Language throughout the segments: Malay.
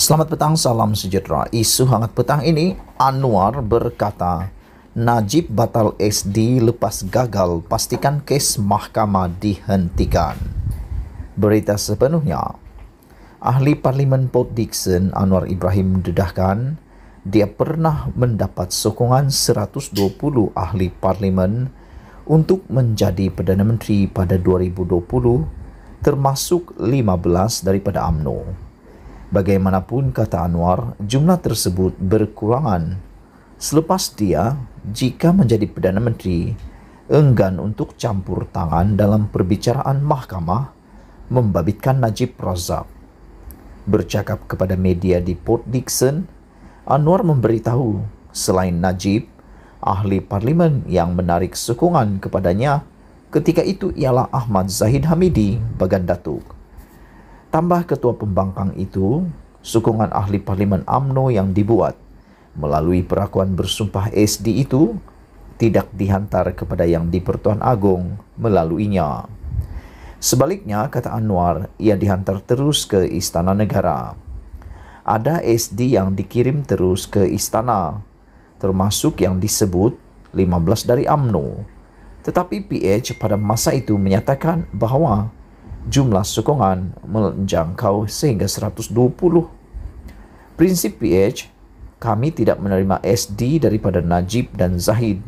Selamat petang, salam sejahtera. Isu hangat petang ini, Anwar berkata, Najib batal SD lepas gagal, pastikan kes mahkamah dihentikan. Berita sepenuhnya. Ahli Parlimen Port Dickson, Anwar Ibrahim dedahkan, dia pernah mendapat sokongan 120 ahli parlimen untuk menjadi Perdana Menteri pada 2020, termasuk 15 daripada UMNO. Bagaimanapun, kata Anwar, jumlah tersebut berkurangan selepas dia, jika menjadi Perdana Menteri, enggan untuk campur tangan dalam perbicaraan mahkamah membabitkan Najib Razak. Bercakap kepada media di Port Dickson, Anwar memberitahu selain Najib, ahli parlimen yang menarik sokongan kepadanya ketika itu ialah Ahmad Zahid Hamidi Bagan Datuk. Tambah ketua pembangkang itu, sokongan ahli parlimen UMNO yang dibuat melalui perakuan bersumpah SD itu tidak dihantar kepada yang di-Pertuan Agong melaluinya. Sebaliknya, kata Anwar, ia dihantar terus ke Istana Negara. Ada SD yang dikirim terus ke istana, termasuk yang disebut 15 dari UMNO. Tetapi PH pada masa itu menyatakan bahawa jumlah sokongan menjangkau sehingga 120. Prinsip PH, kami tidak menerima SD daripada Najib dan Zahid,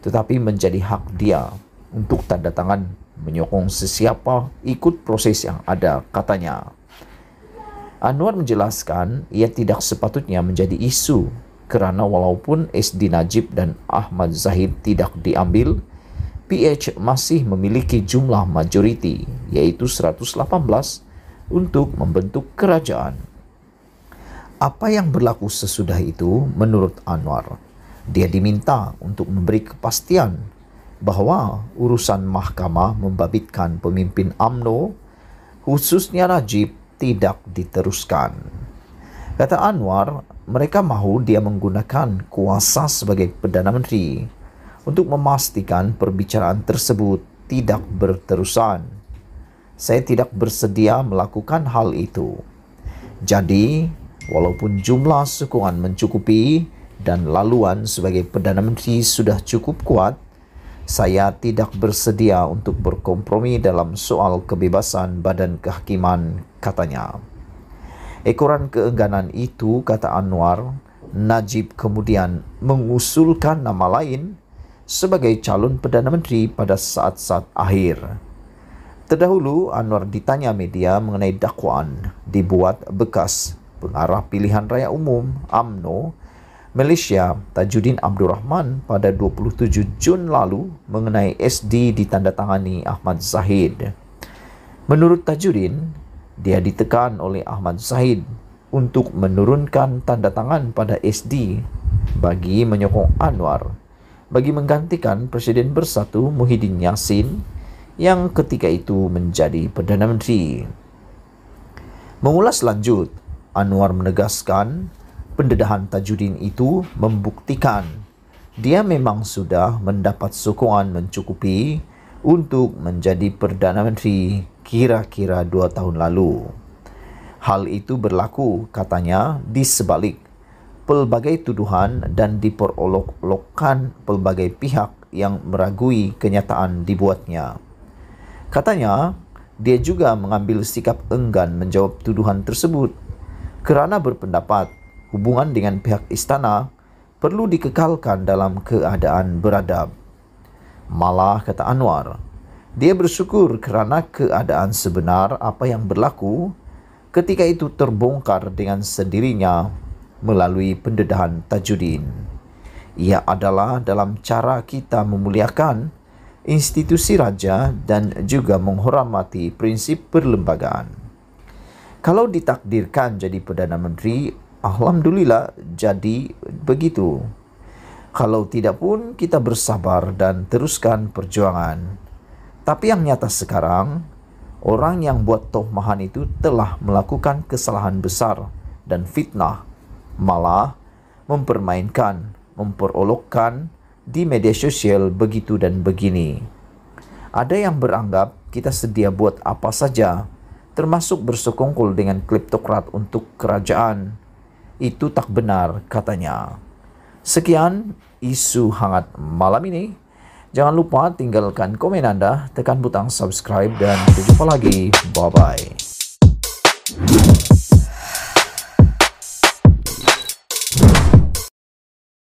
tetapi menjadi hak dia untuk tanda tangan menyokong sesiapa ikut proses yang ada, katanya. Anwar menjelaskan ia tidak sepatutnya menjadi isu kerana walaupun SD Najib dan Ahmad Zahid tidak diambil, PH masih memiliki jumlah majoriti, iaitu 118, untuk membentuk kerajaan. Apa yang berlaku sesudah itu, menurut Anwar, dia diminta untuk memberi kepastian bahawa urusan mahkamah membabitkan pemimpin UMNO, khususnya Najib, tidak diteruskan. Kata Anwar, mereka mahu dia menggunakan kuasa sebagai Perdana Menteri untuk memastikan perbicaraan tersebut tidak berterusan. Saya tidak bersedia melakukan hal itu. Jadi, walaupun jumlah sokongan mencukupi dan laluan sebagai Perdana Menteri sudah cukup kuat, saya tidak bersedia untuk berkompromi dalam soal kebebasan badan kehakiman, katanya. Ekoran keengganan itu, kata Anwar, Najib kemudian mengusulkan nama lain sebagai calon Perdana Menteri pada saat-saat akhir. Terdahulu, Anwar ditanya media mengenai dakwaan dibuat bekas pengarah pilihan raya umum UMNO Malaysia Tajuddin Abdul Rahman pada 27 Jun lalu mengenai SD ditandatangani Ahmad Zahid. Menurut Tajuddin, dia ditekan oleh Ahmad Zahid untuk menurunkan tanda tangan pada SD bagi menyokong Anwar bagi menggantikan Presiden Bersatu Muhyiddin Yassin yang ketika itu menjadi Perdana Menteri. Mengulas lanjut, Anwar menegaskan pendedahan Tajuddin itu membuktikan dia memang sudah mendapat sokongan mencukupi untuk menjadi Perdana Menteri kira-kira 2 tahun lalu. Hal itu berlaku, katanya, di sebalik pelbagai tuduhan dan diperolok-olokkan pelbagai pihak yang meragui kenyataan dibuatnya. Katanya, dia juga mengambil sikap enggan menjawab tuduhan tersebut kerana berpendapat hubungan dengan pihak istana perlu dikekalkan dalam keadaan beradab. Malah, kata Anwar, dia bersyukur kerana keadaan sebenar apa yang berlaku ketika itu terbongkar dengan sendirinya melalui pendedahan Tajuddin. Ia adalah dalam cara kita memuliakan institusi raja dan juga menghormati prinsip perlembagaan. Kalau ditakdirkan jadi Perdana Menteri, alhamdulillah jadi begitu. Kalau tidak pun kita bersabar dan teruskan perjuangan. Tapi yang nyata sekarang, orang yang buat tohmahan itu telah melakukan kesalahan besar dan fitnah, malah mempermainkan, memperolokkan di media sosial begitu dan begini. Ada yang beranggap kita sedia buat apa saja, termasuk bersekongkol dengan kleptokrat untuk kerajaan. Itu tak benar, katanya. Sekian isu hangat malam ini. Jangan lupa tinggalkan komen Anda, tekan butang subscribe, dan berjumpa lagi. Bye-bye.